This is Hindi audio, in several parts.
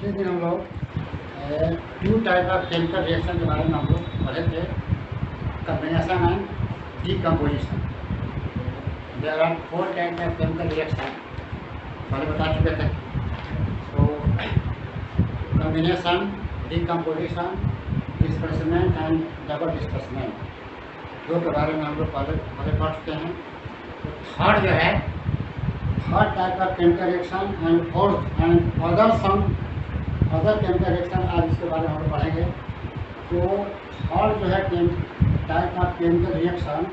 पिछले दिन हम लोग two type of chemical reaction के बारे में हम लोग पढ़े थे, combination and decomposition. There are 4 type of chemical reaction पहले बता चुके थे। तो combination, decomposition, displacement and double displacement, दो के बारे में हम लोग पहले पढ़ चुके हैं। तो थर्ड जो है, third type of chemical reaction and fourth and other chemical reaction, आज इसके बारे में हम लोग पढ़ेंगे। तो थर्ड जो है type of chemical reaction,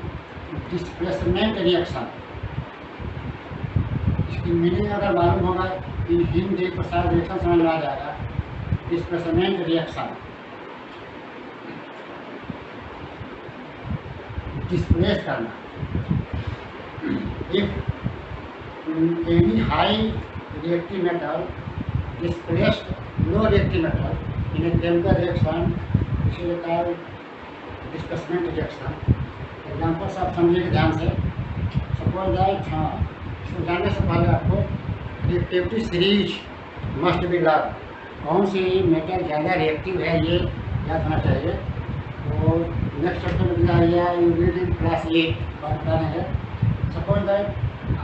displacement reaction. इसकी मीनिंग अगर मालूम होगा कि हिंदी को सारा रिएक्शन समझ में आ जाएगा। डिस्प्लेसमेंट रिएक्शन, डिस्प्लेस करना। If any high reactive metal displaced low reactive metal in a chemical reaction, this is called displacement reaction. Examples आप समझिए ध्यान से। सपोज दैट, इसको जानने से पहले आपको reactivity series must be learn. कौन सी मेटल ज़्यादा रिएक्टिव है ये याद होना चाहिए। तो नेक्स्ट चैप्टर में दिया गया यूनिट क्लास 8 बात कर रहे हैं। Suppose that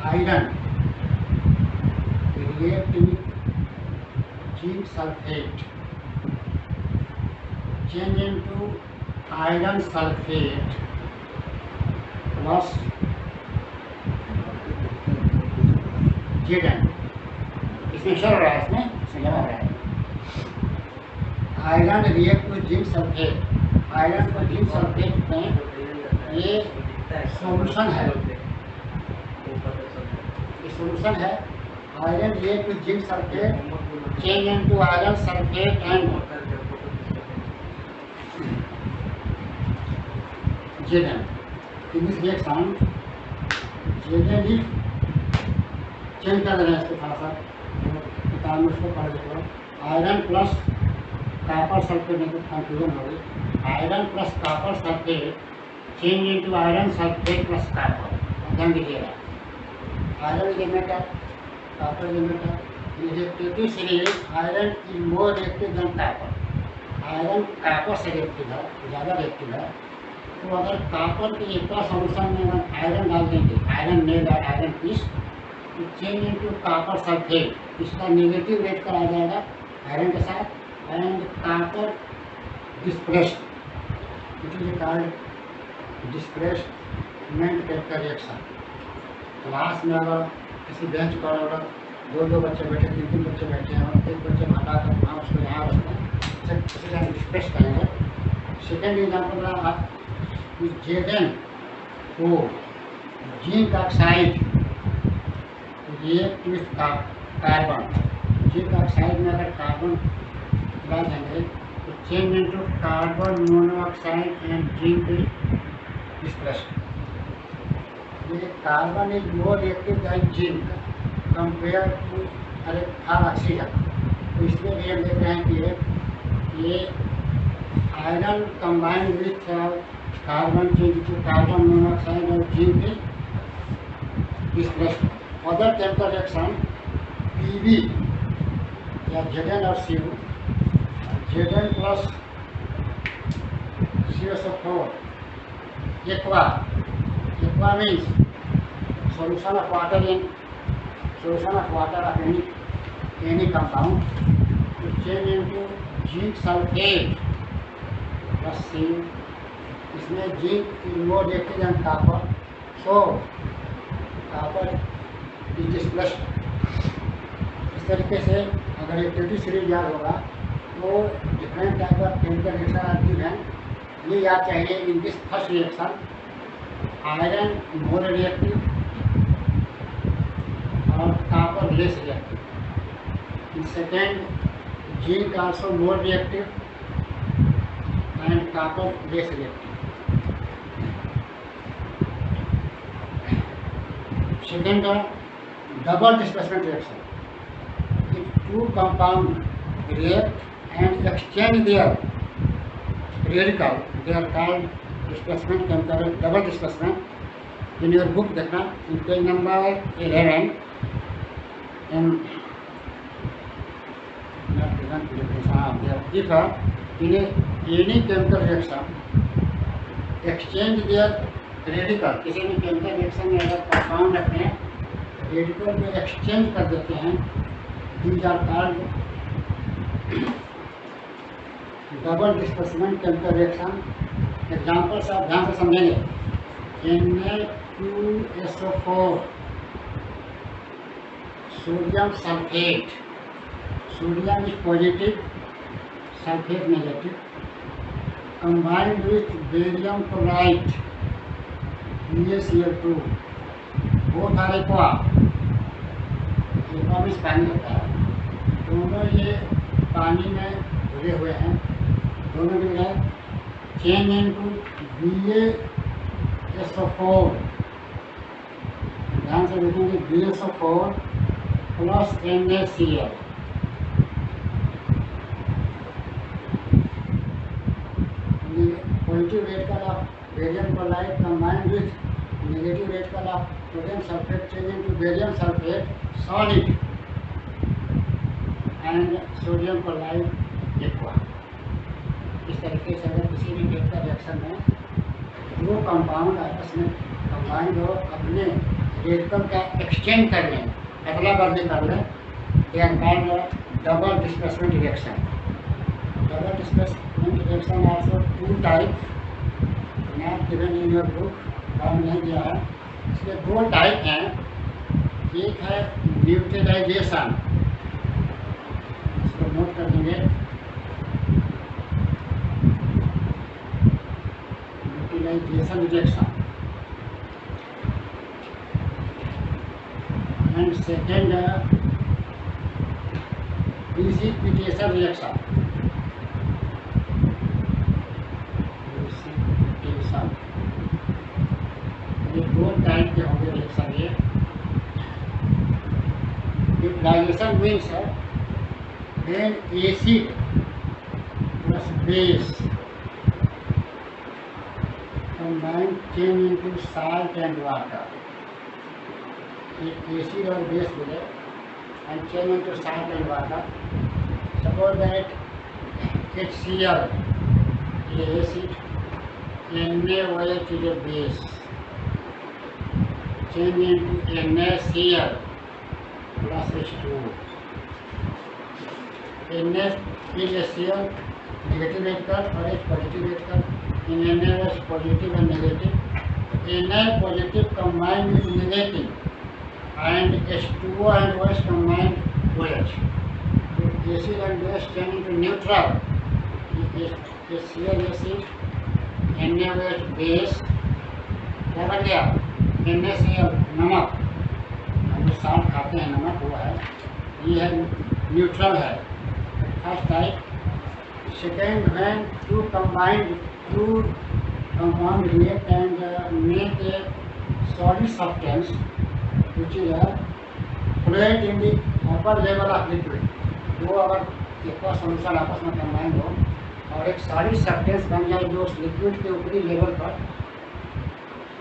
iron react with zinc sulfate, change into iron sulfate plus Zn। इसमें चल रहा है, इसमें जमा रहा है। Iron react with zinc sulphate. Iron को जिंक सल्फेट में ये सॉल्यूशन है, ये सॉल्यूशन है। Iron react with zinc sulfate, change into iron sulfate and Zn। In this reaction, Zn he change कर देना है इसको थोड़ा सा, किताब में उसको पढ़ देखो। आयरन प्लस कॉपर सल्फेट में तो कंफ्यूजन हो गई। Iron plus copper sulphate change into iron sulphate plus copper. ध्यान दीजिएगा, iron is metal, copper is a metal. In reactivity series, iron is more reactive than copper. Iron copper से रिएक्टिव है, ज़्यादा रिएक्टिव है। तो अगर कॉपर के एक सॉल्यूशन में अगर आयरन डाल देंगे, आयरन नेल और आयरन पीस, तो चेंज इनटू कॉपर सल्फेट, इसका नेगेटिव रेट करा जाएगा आयरन के साथ and copper displaced. It is called displacement chemical reaction. Class में अगर किसी बेंच पर अगर दो बच्चे बैठे, 3 बच्चे बैठे हैं और एक बच्चे हटा कर वहाँ उसको यहाँ रखते हैं, किसी टाइम डिस्प्लेस करेंगे। सेकेंड एग्जाम्पल रहा Zn को zinc oxide react with carbon. Zinc oxide में अगर कार्बन मिला देंगे तो change into carbon monoxide and zinc displaced. ये carbon is more reactive than zinc compare to oxygen. तो इसमें भी हम देख रहे हैं कि ये iron combined with carbon change to carbon monoxide और zinc displaced. Other chemical reaction पीवी या Zn और Cu, Zn plus CSO4 aqua means solution of water of any compound to change into zinc sulfate plus Cu। इसमें zinc is more reactive than copper, so copper is displaced। इस तरीके से अगर एक्टिविटी सीरीज याद होगा तो different type of chemical reaction आती हैं, ये याद चाहिए। In this first reaction iron more reactive और copper less reactive. In second zinc also more reactive and copper less reactive. Second double displacement reaction. If two compound react and exchange their radical, they are called displacement chemical double displacement. In your book देखना, in page number 11 and given definition. If in any chemical reaction exchange their radical, किसी भी केमिकल रिएक्शन में अगर कंपाउंड अपने रेडिकल में एक्सचेंज कर देते हैं, these are called double displacement chemical reaction. Examples आप ध्यान से समझेंगे. Na2SO4 sodium sulphate, sodium is positive, sulphate negative, combined with barium chloride BaCl2, both are aqua. aqua में पानी होता है. दोनों ये पानी में घुले हुए हैं, दोनों मिल गए. Change into BaSO4. ध्यान से देखेंगे, BaSO4 plus NaCl. Positive radical of barium chloride combined with negative radical of sodium sulphate change into barium sulphate solid and sodium chloride aqua. इस तरीके से अगर किसी भी केमिकल रिएक्शन में दो कंपाउंड आपस में कंबाइंड हो, अपने रेडिकल का एक्सचेंज कर लें, अदला बदली कर लें, they are called double displacement reaction. Double displacement reaction also two type, not given in your book, नाम नहीं दिया है. इसके दो टाइप हैं. एक है न्यूट्रलाइजेशन, इसको नोट कर देंगे. Neutralisation reaction. And second precipitation reaction. ये दो टाइप के होंगे रिएक्शन. ये न्यूट्रलाइजेशन मीन्स है when acid plus base combine change into salt and water. Acid और बेस मिले and change into salt and water. Suppose that HCl, ये acid, NaOH is a base, change into NaCl plus H2O. Na is HCl negative radical और H positive radical. In NaOH positive and negative. Na positive combined with negative and H2O and OH combined OH. So acid and base change into neutral. HCl acid, NaOH base, क्या बन गया? NaCl नमक. हम जो साल्ट खाते हैं नमक, वो है. ये है न्यूट्रल है, first type. Second, when two compound react and make a solid substance which is float in the upper level of liquid. वो अगर एक्वा सॉल्यूशन आपस में कंबाइन हो और एक सॉलिड सब्सटेंस बन जाए जो उस लिक्विड के ऊपरी लेवल पर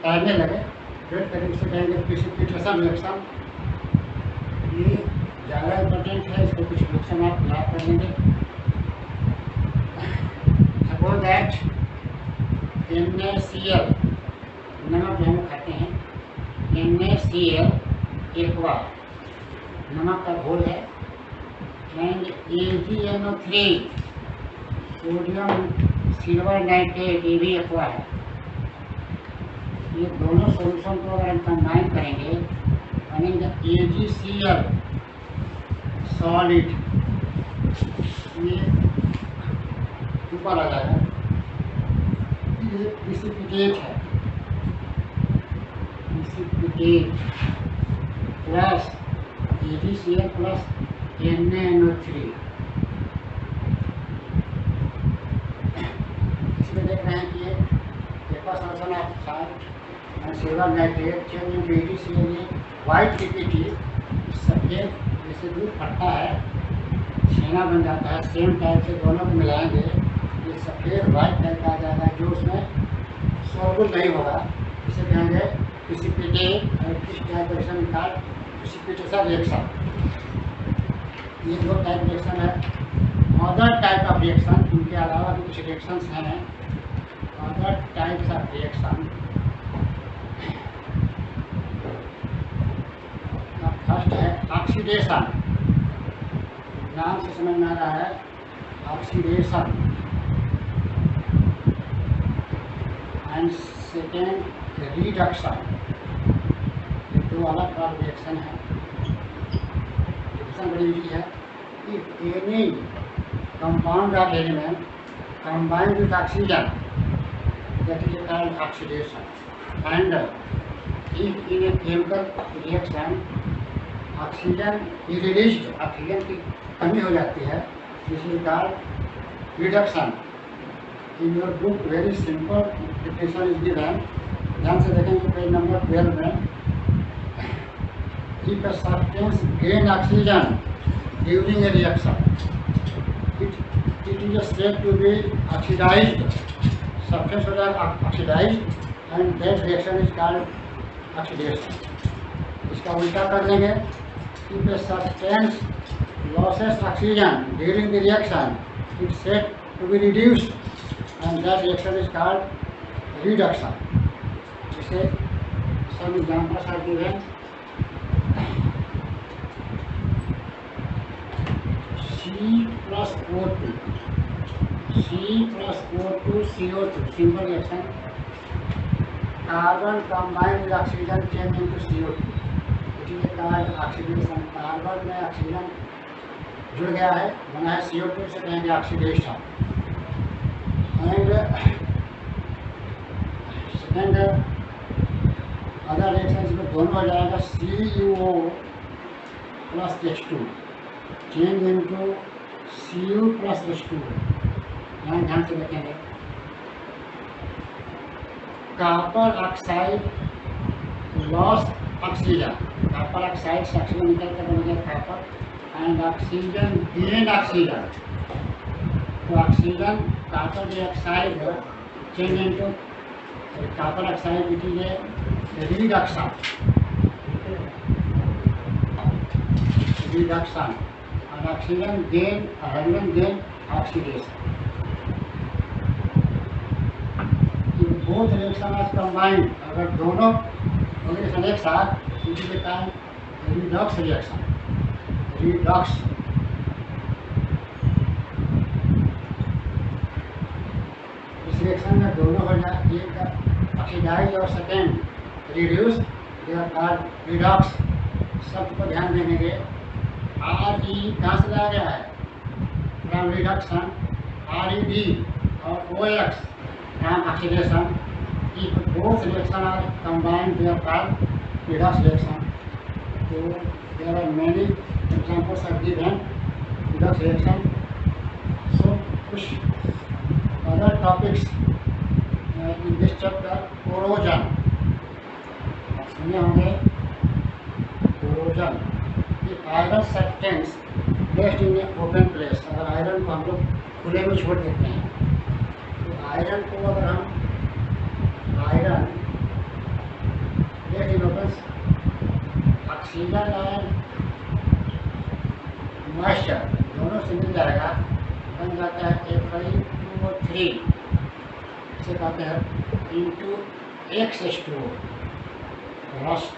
तैरने लगे, फिर करीब से कहेंगे प्रिसिपिटेशन रिएक्शन. ये ज़्यादा इम्पोर्टेंट है, इसको कुछ रिएक्शन आप याद कर लेंगे. सपोज दैट NaCl, नमक जो हम खाते हैं, NaCl एक्वा नमक का घोल है, and AgNO3 sodium silver nitrate, ये भी एक्वा है. ये दोनों सोल्यूशन को अगर हम कंबाइन करेंगे बनेगा AgCl सॉलिड. ये ऊपर आ जाएगा. ये प्रिसिपिटेट है, precipitate plus AgCl plus NaNO3. देख रहे हैं कि ये aqua solution of salt and silver nitrate change into AgCl. White liquid सफेद जैसे दूध फटता है, छेना बन जाता है, सेम टाइप से दोनों को मिलाएंगे, ये सफेद वाइट टाइप का आ जाएगा जो उसमें सॉल्युबल नहीं होगा. इसे कहेंगे प्रिसिपिटेट. और किस टाइप रिएक्शन का प्रिसिपिटेशन रिएक्शन. ये दो टाइप रिएक्शन है. अदर टाइप ऑफ रिएक्शन, इनके अलावा भी कुछ रिएक्शंस हैं, other types of reaction. First है ऑक्सीडेशन, नाम से समझ में आ रहा है ऑक्सीडेशन, एंड सेकेंड रिडक्शन। ये दो अलग अलग रिएक्शन है। रिएक्शन बड़ी इजी है। If any compound of element combined with oxygen, that is called oxidation. And if in a chemical reaction oxygen is released, oxygen की कमी हो जाती है, this is called reduction. In your book very simple definition is given, ध्यान से देखेंगे पेज नंबर 12 में। If a substance gain oxygen during a reaction, it is said to be oxidized. Substance will are oxidized and that reaction is called oxidation. इसका उल्टा कर देंगे। If a substance loses oxygen during the reaction, it's said to be reduced and that reaction is called reduction. इसे some examples are given. C plus O2, C plus O2 CO2, simple reaction. Carbon combined with oxygen change into CO2. It is called oxidation. Carbon में ऑक्सीजन जुड़ गया है, बना है CO2, से कहेंगे oxidation. And second other reaction इसमें दोनों हो जाएगा, CuO plus H2 change into Cu plus H2। यहाँ ध्यान से देखेंगे, copper oxide loss oxygen, copper oxide से ऑक्सीजन निकल कर बन गया copper, and oxygen gain oxygen, तो oxygen copper dioxide change into copper oxide, it is a reduction, reduction, और oxygen gain hydrogen gain oxidation. Both reaction are combined, अगर दोनों रिएक्शन एक साथ, इसी के कारण रिडॉक्स रिएक्शन, रिडॉक्स। इस रिएक्शन में दोनों हो जाए, एक ऑक्सीडाइज और second reduce, they are called redox. शब्द को ध्यान देंगे, RE कहाँ से लाया गया है, फ्रॉम रिडक्शन, RED और OX from oxidation. If both reaction are combined, they are called redox reaction. So there are many examples are given redox reaction. So कुछ other topics in this chapter, corrosion. सुने होंगे corrosion। If iron substance placed in a open place, अगर आयरन को हम लोग खुले में छोड़ देते हैं, तो आयरन को अगर हम iron place in open, oxygen और मॉइस्चर दोनों से मिल जाएगा, बन जाता है Fe2O3, इसे कहते हैं इंटू X2O, रस्ट।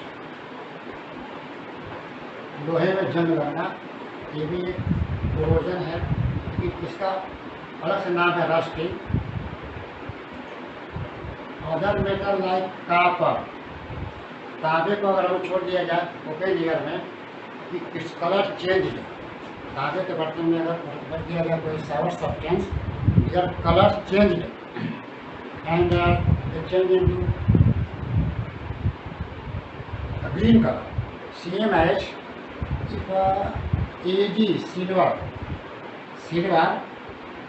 लोहे में जंग लगना, ये भी एक कोरोजन है, इसका अलग से नाम है rusting. Other metal like copper, तांबे को अगर हम छोड़ दिया जाए ओपन एयर में, कि इस कलर चेंज है, तांबे के बर्तन में अगर रख दिया गया कोई सावर सब्सटेंस, इधर कलर चेंज है and change into green colour. Same as if Ag silver, silver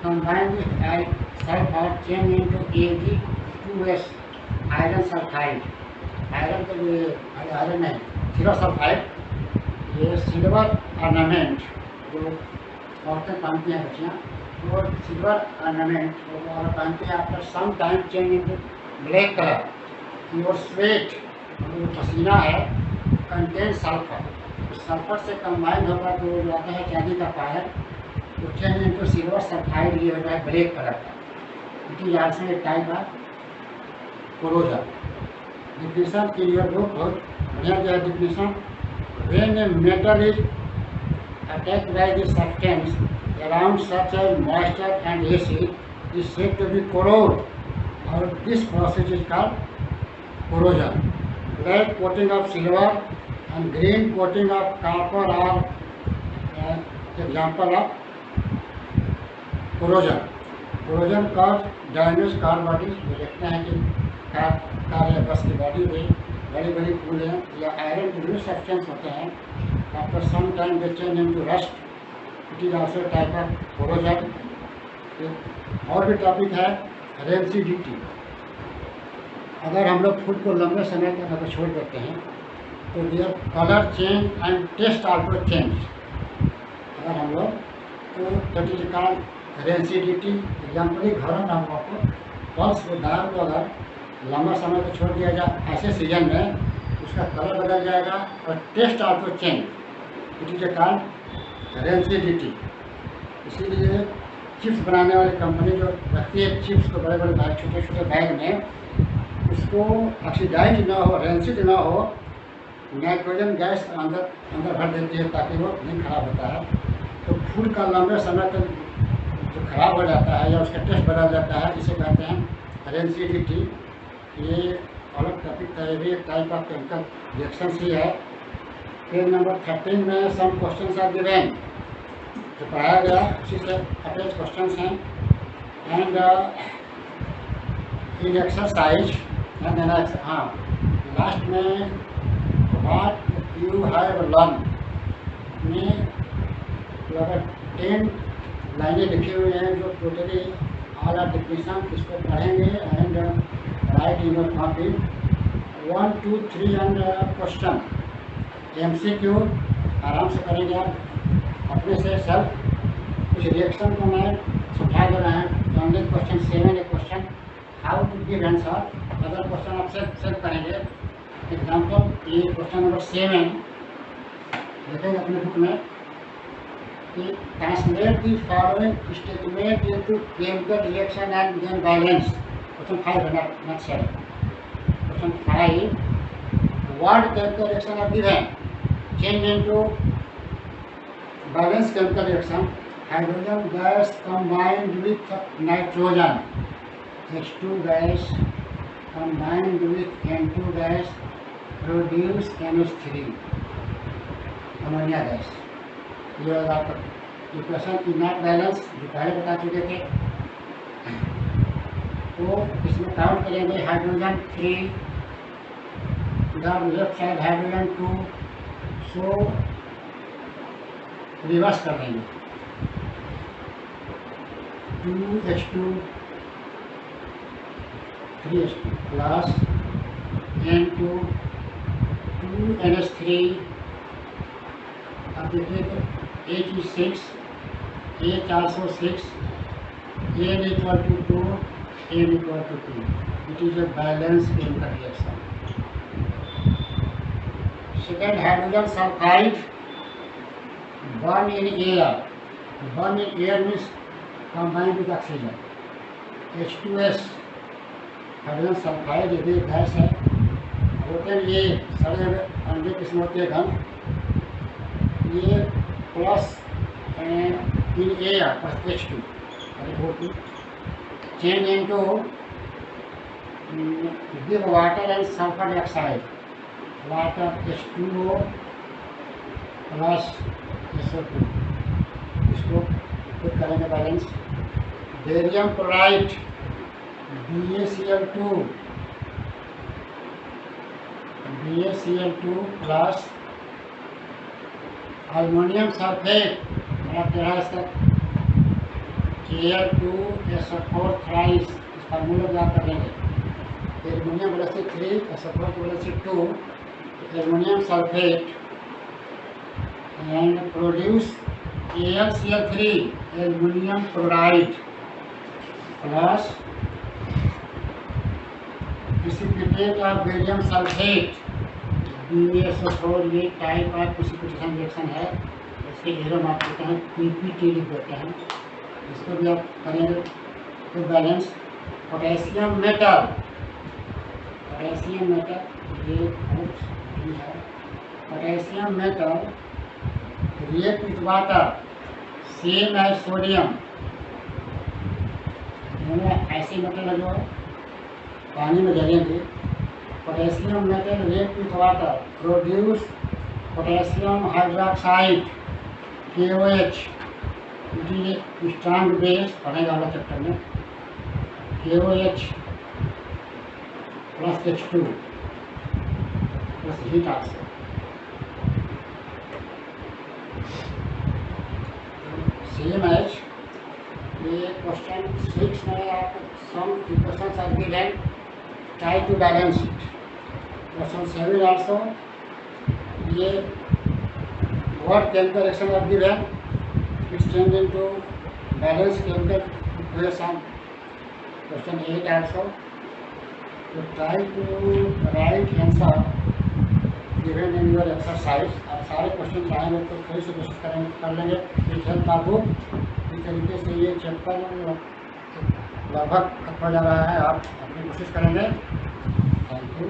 combined with sulfur change into Ag2S iron sulphide, iron तो ये आयरन है सिल्वर सल्फाइड, ये सिल्वर ऑर्नामेंट जो औरतें पहनती हैं बच्चियाँ, वो सिल्वर ऑर्नामेंट वो पहनती हैं, after some time change into black colour. Your sweat, जो पसीना है, कंटेन सल्फर, सल्फर से कंबाइन होकर जो आता है चांदी का फायर, तो चेंज इनटू सिल्वर सल्फाइड ये होता है ब्लैक कलर का। It is also a type of corrosion. Definition in your book बहुत बढ़िया जो है definition. When a metal is attacked by this substance around such as moisture and acid is said to be corrode, or this process is called corrosion. Black coating of silver and green coating of copper are example of corrosion. Corrosion cause damage car bodies। देखते हैं कि कार या बस की बॉडी में बड़ी बड़ी फूलें या आयरन के जो सब्सटेंस होते हैं after some time they change into rust. It is also type of corrosion. और भी टॉपिक है रेंसिडिटी। अगर हम लोग फूड को लंबे समय तक अगर छोड़ देते हैं तो there colour change and taste also change. अगर हम लोग तो that is called rancidity. Example घरों में हम लोग को फल्स को दाल को अगर लंबा समय तक छोड़ दिया जाए ऐसे सीजन में उसका कलर बदल जाएगा और taste also change. It is a called rancidity. इसीलिए चिप्स बनाने वाली कंपनी जो रखती है चिप्स को बड़े बड़े बैग छोटे छोटे बैग में, उसको ऑक्सीडाइज ना हो रेंसिड ना हो नाइट्रोजन गैस अंदर भर देती है ताकि वो नहीं खराब होता है। तो फूड का लंबे समय तक जो खराब हो जाता है या उसका टेस्ट बदल जाता है इसे कहते हैं रेंसिडिटी। ये अलग टॉपिक का भी एक टाइप ऑफ केमिकल रिएक्शन ही है। पेज नंबर 13 में सम क्वेश्चंस आर गिवन, जो पढ़ाया गया उसी से अटैच क्वेश्चंस हैं। एंड इन एक्सरसाइज हाँ लास्ट में व्हाट यू हैव लर्न में लगभग 10 लाइनें लिखी हुई हैं जो टोटली ऑल आर डिफिनेशन इसको पढ़ेंगे and right in your copy 1, 2, 3 and question. MCQ आराम से करेंगे आप अपने से सेल्फ। कुछ रिएक्शन को मैं समझा दे रहा है। Only question 7 a question how to give answer. Other question आप सेल्फ करेंगे। एग्जाम्पल ये क्वेश्चन नंबर 7 देखेंगे अपने बुक में कि translate the following statement into chemical reaction and then balance. Question 5 है not 7। Question 5 what chemical reaction are given change into balanced chemical reaction hydrogen gas combined with nitrogen H2 gas combined with N2 gas produce NH3 ammonia gas. ये आपका इक्वेशन नॉट बैलेंस जो पहले बता चुके थे। तो इसमें काउंट करेंगे हाइड्रोजन 3 इधर लेफ्ट साइड हाइड्रोजन 2, सो रिवर्स कर देंगे 2H2 3H2 plus N2 2NH3। अब देखिए H is 6 H also 6 N equal to 2 N equal to 2। It is a balanced chemical reaction। Second hydrogen sulfide burn in air। Burn in air means combined with oxygen। H2S hydrogen sulphide ये भी गैस है। होते हैं ये सड़े हुए अंडे किस्म होते हैं घन, ये plus in air plus H2 change into give water and sulphur dioxide. Water H2O plus SO2 इसको फिर करेंगे balance. Barium chloride BaCl2 plus aluminium sulphate Al2SO4 thrice. इस फार्मूला याद कर लेंगे। Aluminium plus 3 SO4 plus 2 aluminium sulphate and produce AlCl3 aluminium chloride plus precipitate of barium sulfate BaSO4। ये टाइप ऑफ प्रेसिपिटेशन रिएक्शन है। इसके 0 मार्क्स होते हैं, PPT लिख देते हैं, इसको भी आप करेंगे। तो balance potassium metal, potassium metal ये है, potassium metal react with water same as sodium. दोनों ऐसे मेटल है जो पानी में जलेंगे। Potassium metal react with water produce potassium hydroxide KOH। It is strong base, पढ़ेगा वाला चैप्टर में। KOH plus H2 plus heat also. Same as ये क्वेश्चन 6 में आपको some equations are given, try to balance it. Question 7 also ये what chemical reaction are given, it's changed into balanced chemical equation. Question 8 also, to try to write answer given in your exercise। आप सारे क्वेश्चन चाहेंगे तो थोड़ी सी कोशिश करेंगे कर लेंगे। इस हेल्प आपको इस तरीके से ये चैप्टर लगभग खत्म हो जा रहा है, आप अपनी कोशिश करेंगे। Thank you.